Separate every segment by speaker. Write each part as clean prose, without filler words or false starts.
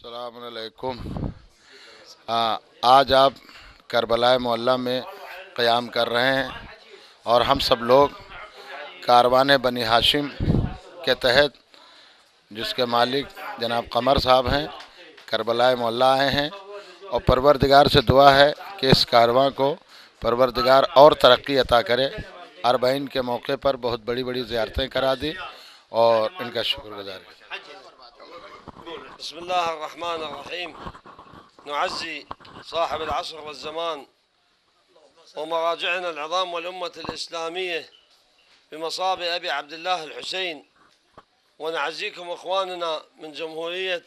Speaker 1: अस्सलाम वालेकुम। आज आप करबला मोहल्ला में क़याम कर रहे हैं और हम सब लोग कारवान बनी हाशिम के तहत, जिसके मालिक जनाब कमर साहब हैं, करबला मोहल्ला आए हैं और परवरदिगार से दुआ है कि इस कारवां को परवरदिगार और तरक्की अता करे। अरबईन के मौके पर बहुत बड़ी बड़ी ज़ियारतें करा दी और इनका शुक्रगुज़ार है।
Speaker 2: बिस्मिल्लाहिर्रहमानिर्रहीम। नुअज़्ज़ी साहिब अल-अस्र वज़्ज़मान व मराजिअना अल-अज़ाम वल उम्मत अल-इस्लामिय्या बिमसाब अबी अब्दुल्लाह अल-हुसैन व नअज़्ज़ीकुम इख़वानना मिन जमहूरियत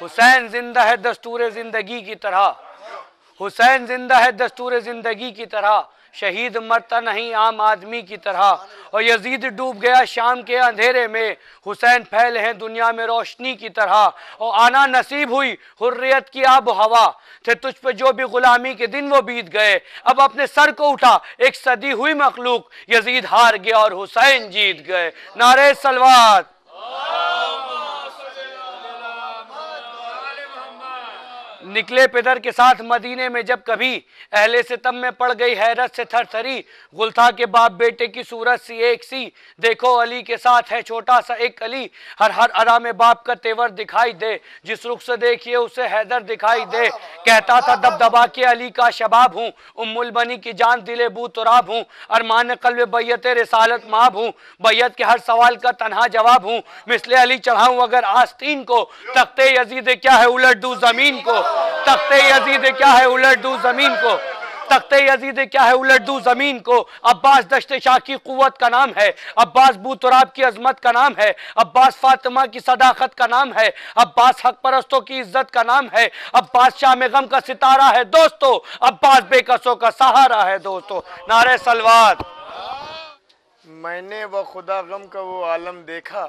Speaker 3: हुसैन जिंदा है दस्तूर ज़िंदगी की तरह, हुसैन जिंदा है दस्तूर ज़िंदगी की तरह, शहीद मरता नहीं आम आदमी की तरह। और यजीद डूब गया शाम के अंधेरे में, हुसैन फैले हैं दुनिया में रोशनी की तरह। और आना नसीब हुई हुर्रियत की आब हवा, थे तुझ पे जो भी गुलामी के दिन वो बीत गए। अब अपने सर को उठा एक सदी हुई मखलूक, यजीद हार गया और हुसैन जीत गए। नारे सलवात। निकले पिदर के साथ मदीने में जब कभी, अहले सितम में पड़ गई हैरत से थरथरी। गुलथा के बाप बेटे की सूरत सी एक सी, देखो अली के साथ है छोटा सा एक अली। हर हर अदा में बाप का तेवर दिखाई दे, जिस रुख से देखिए उसे हैदर दिखाई दे। कहता था दबदबा के अली का शबाब हूँ, उम्मुल बनी की जान दिले बू तुराब हूँ। अरमान कल्ब बैयत रिसालत माब हूँ, बैयत के हर सवाल का तन्हा जवाब हूँ। मिसले अली चढ़ाऊं अगर आस्तीन को, तख्ते यजीद क्या है उलट दूं जमीन को। तख्ते यजीद क्या है उलट दूं जमीन को, तख्ते यजीद क्या है उलट दूं जमीन को। अब्बास दश्ते शाह की कुव्वत का नाम है, अब्बास बूतुराब की अजमत का नाम है, अब्बास फातिमा की सदाकत का नाम है, अब्बास हक परस्तों की इज्जत का नाम है, अब्बास शाम गम का सितारा है दोस्तों, अब्बास बेकसों का सहारा है दोस्तों। नारे सलवात।
Speaker 4: मैंने व खुदा गम का वो आलम देखा,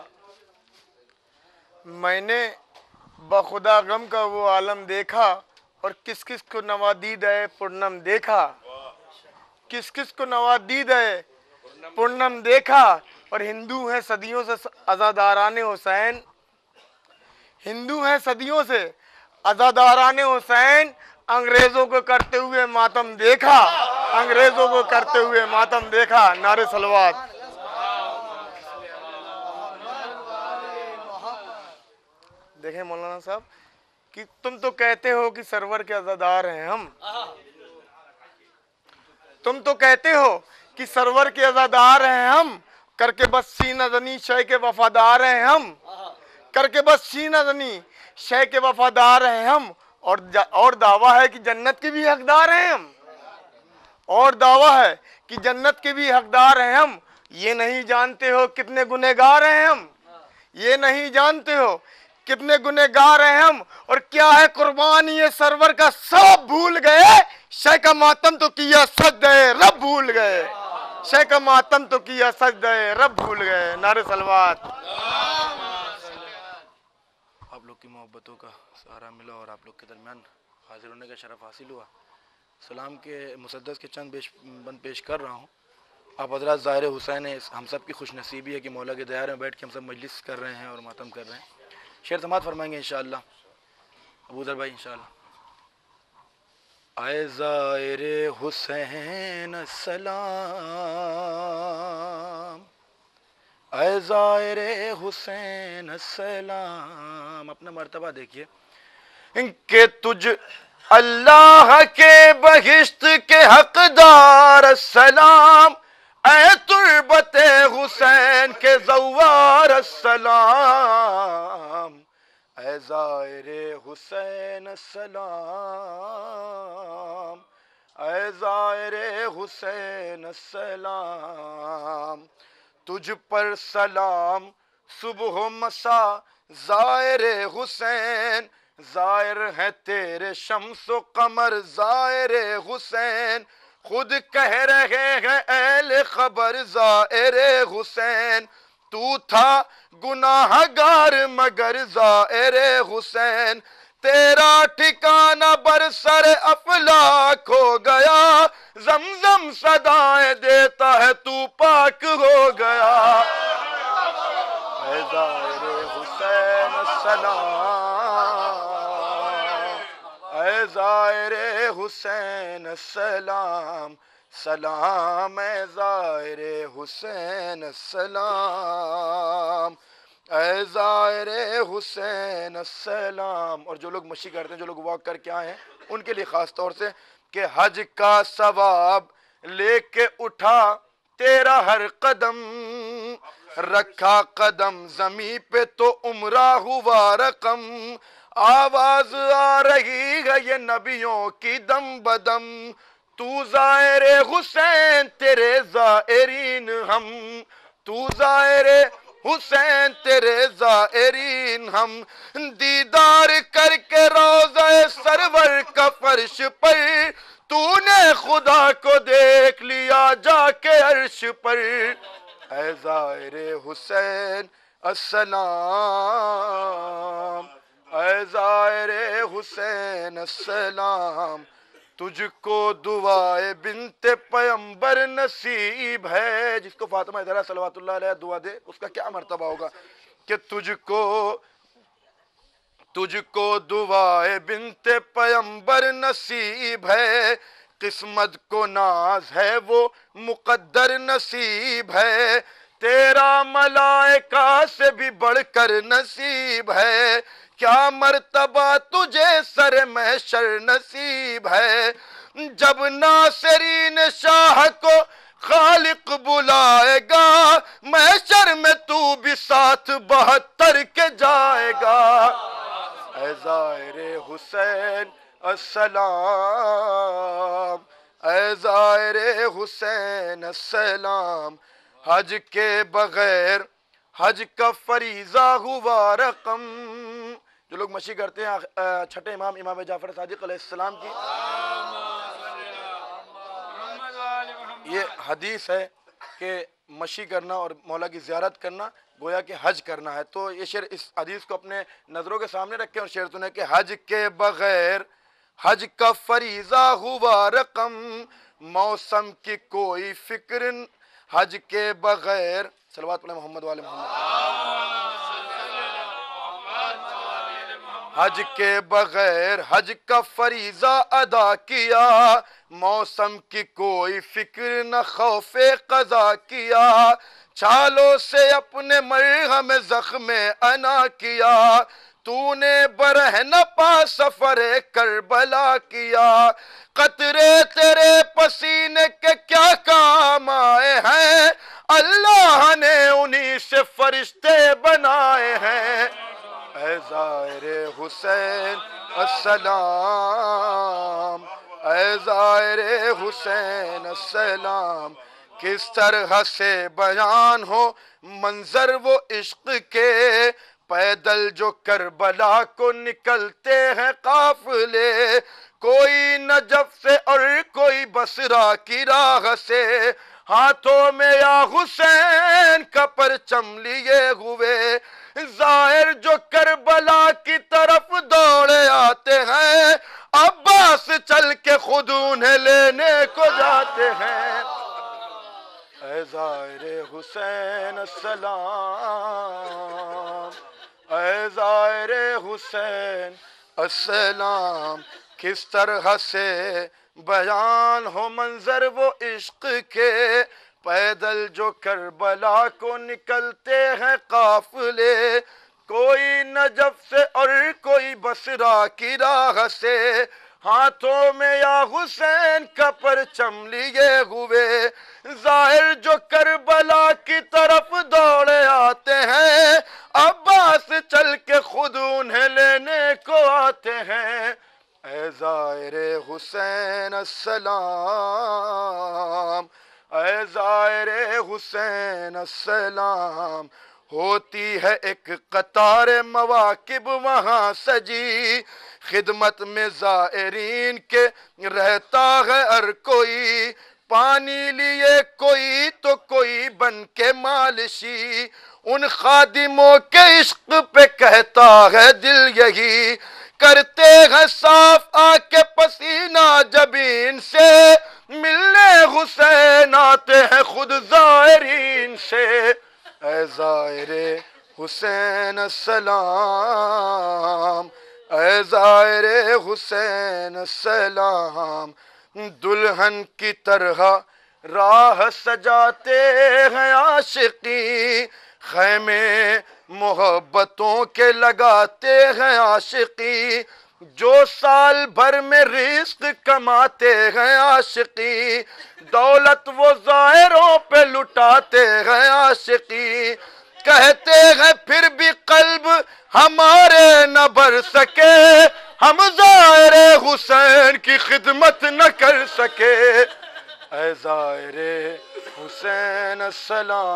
Speaker 4: मैंने बखुदा गम का वो आलम देखा, और किस किस को नवादीद है पूर्णम देखा। किस किस को नवादीद है पूर्णम देखा। और हिंदू हैं सदियों से आज़ादाराने हुसैन, हिंदू हैं सदियों से आज़ादाराने हुसैन। अंग्रेजों को करते हुए मातम देखा, अंग्रेजों को करते हुए मातम देखा। नारे सलवात। देखें मौलाना साहब कि तुम तो कहते हो कि सरवर के अज़ादार हैं हम, तुम तो कहते हो कि सरवर के अज़ादार हैं हम, करके बस सीना जनी शय के वफादार हैं हम, करके बस सीना जनी शय के वफादार हैं हम। और दावा है कि जन्नत के भी हकदार हैं हम, और दावा है कि जन्नत के भी हकदार हैं हम। ये नहीं जानते हो कितने गुनहगार हैं हम, ये नहीं जानते हो कितने गुनहगार हैं हम। और क्या है कुर्बानी ये सरवर का सब भूल गए, शय का मातम तो किया सजदे रब भूल गए, शय का मातम तो किया सजदे रब भूल गए। नारे सलवात।
Speaker 5: आप लोग की मोहब्बतों का सहारा मिला और आप लोग के दरमियान हाजिर होने का शरफ हासिल हुआ। सलाम के मुसद्दस के चंद बंद पेश कर रहा हूँ। आप हज़रात ज़ाहिर हुसैन है, हम सब की खुश नसीबी है कि मौला के दयार में बैठ के हम सब मजलिस कर रहे हैं और मातम कर रहे हैं। शेर समात फरमाएंगे इंशाअल्लाह अबूज़र भाई इंशाअल्लाह। आए ज़ाहिर हुसैन सलाम, आए ज़ाहिर हुसैन सलाम। अपना मर्तबा देखिए कि तुझ अल्लाह के बहिश्त के हकदार सलाम, ऐ तुर्बते हुसैन के ज़व्वार सलाम, ऐ ज़ाहिरे हुसैन सलाम, ऐ ज़ाहिरे हुसैन सलाम। तुझ पर सलाम सुबह मसा ज़ाहिरे हुसैन, ज़ाहिर है तेरे शम्सो कमर ज़ाहिरे हुसैन। खुद कह रहे हैं अहले खबर ज़ाहिरे हुसैन, तू था गुनाहगार मगर ज़ाहिरे हुसैन। तेरा ठिकाना बरसर अफलाक हो गया, जमजम सदाएं देता है तू पाक हो गया। ऐ ज़ाहिरे हुसैन सलाम, ऐ ज़ाहिरे हुसैन सलाम, सलाम ऐ ज़ाहिरे हुसैन सलाम, ऐ ज़ाहिरे हुसैन सलाम। और जो लोग मशी करते हैं, जो लोग वॉक करके आए हैं, उनके लिए ख़ास तौर से कि हज का सवाब लेके उठा तेरा हर कदम, रखा कदम ज़मीं पे तो उम्रा हुआ रकम। आवाज आ रही है ये नबियों की दम बदम, तू ज़ाहिरे हुसैन तेरे ज़ाहिरीन हम, तू ज़ाहिरे हुसैन तेरे ज़ाहिरीन हम। दीदार करके रोज़े सरवर का फर्श पर, तूने खुदा को देख लिया जाके अर्श पर। ऐ ज़ाहिरे हुसैन अस्सलाम, ऐ ज़ाहिरे हुसैन अस्सलाम। तुझको दुआए बिनते पैगंबर नसीब है। जिसको फातिमा ज़हरा सल्लल्लाहु अलैहा दुआ दे उसका क्या मर्तबा होगा कि तुझको दुआए बिनते पैगंबर नसीब है। किस्मत को नाज है वो मुकद्दर नसीब है, तेरा मलाइका से भी बढ़कर नसीब है। क्या मर्तबा तुझे सर महशर नसीब है, जब नासरीन शाह को खालिक बुलाएगा, महशर में तू भी साथ 72 के जाएगा। ऐ ज़ाहिरे हुसैन अस्सलाम, ऐ ज़ाहिरे हुसैन अस्सलाम। हज के बगैर हज का फरीज़ा हुआ रकम। जो लोग मशी करते हैं छठे इमाम इमाम जाफर सादिक अलैहिस्सलाम की, ये हदीस है कि मशी करना और मौला की ज़ियारत करना गोया कि हज करना है। तो ये शेर, इस हदीस को अपने नज़रों के सामने रखें और शेर सुने कि हज के बगैर हज का फरीज़ा हुआ रकम, मौसम की कोई फिक्र हज के बगैर। सलवात पढ़ें मोहम्मद वाले मोहम्मद। हज के बगैर हज का फरीज़ा अदा किया, मौसम की कोई फिक्र न खौफे क़ज़ा किया। छालों से अपने मरहम ज़ख्मे अना किया, तूने बरह न पा सफरे करबला किया। कतरे तेरे पसीने के क्या काम आए हैं, अल्लाह ने उन्हीं से फरिश्ते बनाए हैं। ऐ ज़ाहिरे हुसैन अस्सलाम, ऐ ज़ाहिरे हुसैन अस्सलाम। किस तरह से बयान हो मंजर वो इश्क के, पैदल जो करबला को निकलते हैं काफिले। कोई नजफ से और कोई बसरा की राह से, हाथों में या हुसैन का परचम लिए हुए। ज़ाहिर जो करबला की तरफ दौड़े आते हैं, अब्बास चल के खुद उन्हें लेने को जाते हैं। ऐ ज़ाहिरे हुसैन अस्सलाम, ऐ ज़ाहिरे हुसैन अस्सलाम। किस तरह से बयान हो मंजर वो इश्क के, पैदल जो करबला को निकलते हैं काफिले। कोई नजफ से और कोई बसरा की राह से, हाथों में या हुसैन का परचम लिए हुए ज़ाहिर जो करबला की तरफ दौड़े आते हैं, अब्बास चल के खुद उन्हें लेने को आते हैं। ऐ ज़ाहिरे हुसैन अस्सलाम, ऐ ज़ाहिरे हुसैन अस्सलाम। होती है एक कतार मवाकिब वहाँ सजी, खिदमत में ज़ायरीन के रहता है हर कोई। पानी लिए कोई तो कोई बन के मालिशी, उन खादिमों के इश्क पे कहता है दिल यही। करते हैं साफ आके पसीना जबीन से, मिलने हुसैन आते हैं खुद ज़ायरीन से। ऐ ज़ाहिरे हुसैन अस्सलाम, ऐ ज़ाहिरे हुसैन अस्सलाम। दुल्हन की तरह राह सजाते हैं आशिकी, खैमे मोहब्बतों के लगाते हैं आशिकी। जो साल भर में रिस्क कमाते हैं आशिकी, दौलत वो ज़ाहिरों पे लुटाते हैं आशिकी। कहते हैं फिर भी कल्ब हमारे न भर सके, हम ज़ाहिरे हुसैन की खिदमत न कर सके। ऐ ज़ाहिरे हुसैन अस्सलाम,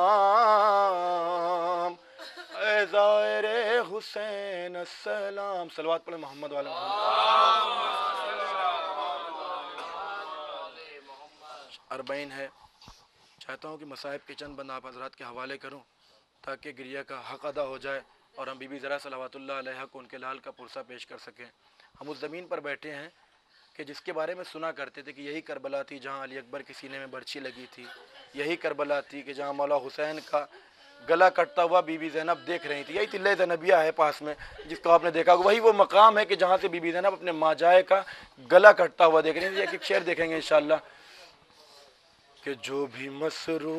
Speaker 5: ऐ ज़ाहिरे हुसैन अस्सलाम। सलवात पढ़े मोहम्मद वाले अरबईन है। चाहता हूँ कि मसाहिब के चंद बंद आप हज़रात के हवाले करूँ ताकि गिरिया का हक़ अदा हो जाए और हम बीबी ज़रा सलावतुल्लाह अलैहा को उनके लाल का पुरसा पेश कर सकें। हम उस ज़मीन पर बैठे हैं कि जिसके बारे में सुना करते थे कि यही करबला थी जहाँ अली अकबर के सीने में बर्छी लगी थी, यही करबला थी कि जहाँ मौला हुसैन का गला कटता हुआ बीबी ज़ैनब देख रही थी। यही तिल्ले ज़ैनबिया है पास में जिसको आपने देखा, वही वो मकाम है कि जहाँ से बीबी ज़ैनब अपने माजाए का गला कटता हुआ देख रही थी। एक शेर देखेंगे इंशाअल्लाह कि जो भी मसरूफ़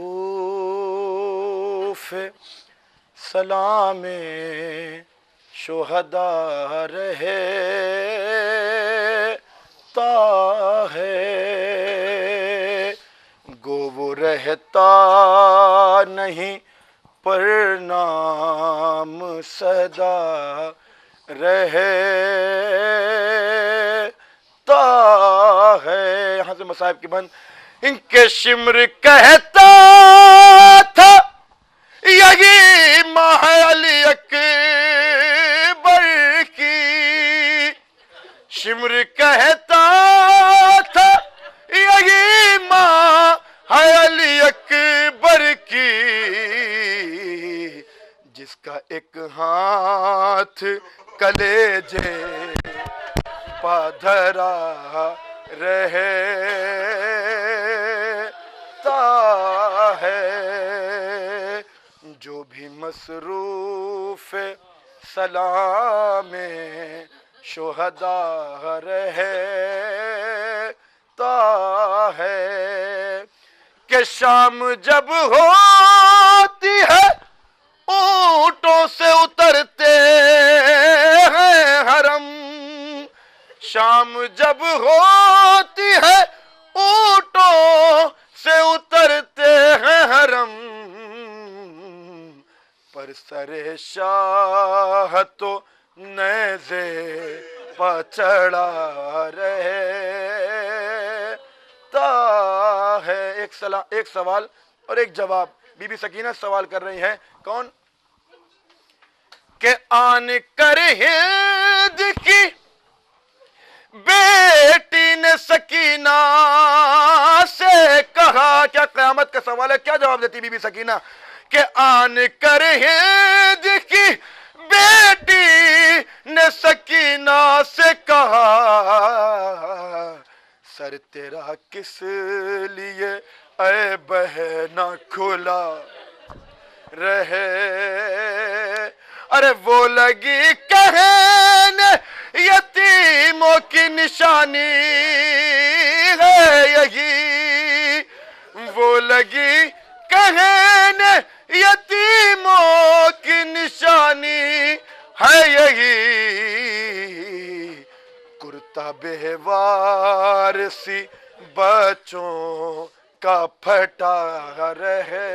Speaker 5: सलामे शुहदा रहे ता है, गो वो रहता नहीं पर नाम सदा रहे ता है। यहाँ से मसाहिब की बंद। इनके शिम्र कहता था यही माँ है अली अकबर की, शिम्र कहता था यही माँ है अली अकबर की, जिसका एक हाथ कलेजे पाधरा रहे ता है। जो भी मसरूफ़ सलामे शुहदा रहे ता है, कि शाम जब होती है ऊँटों से उतरते हैं हरम, शाम जब होती है ऊँटों से उतरते हैं हरम, पर सरे शाह तो नेज़े पचड़ा रहे ता है। एक सवाल और एक जवाब। बीबी सकीना सवाल कर रही हैं, कौन? के आन कर हिंद की बेटी ने सकीना से कहा, क्या क़यामत का सवाल है, क्या जवाब देती बीबी सकीना? के आन कर हिंद की बेटी ने सकीना से कहा, सर तेरा किस लिए ऐ बहना खुला रहे। अरे वो लगी कहने यतीमों की निशानी है यही, वो लगी कहने यतीमों की निशानी है यही। कुर्ता
Speaker 6: तबे वारसी बच्चों का फटा रहे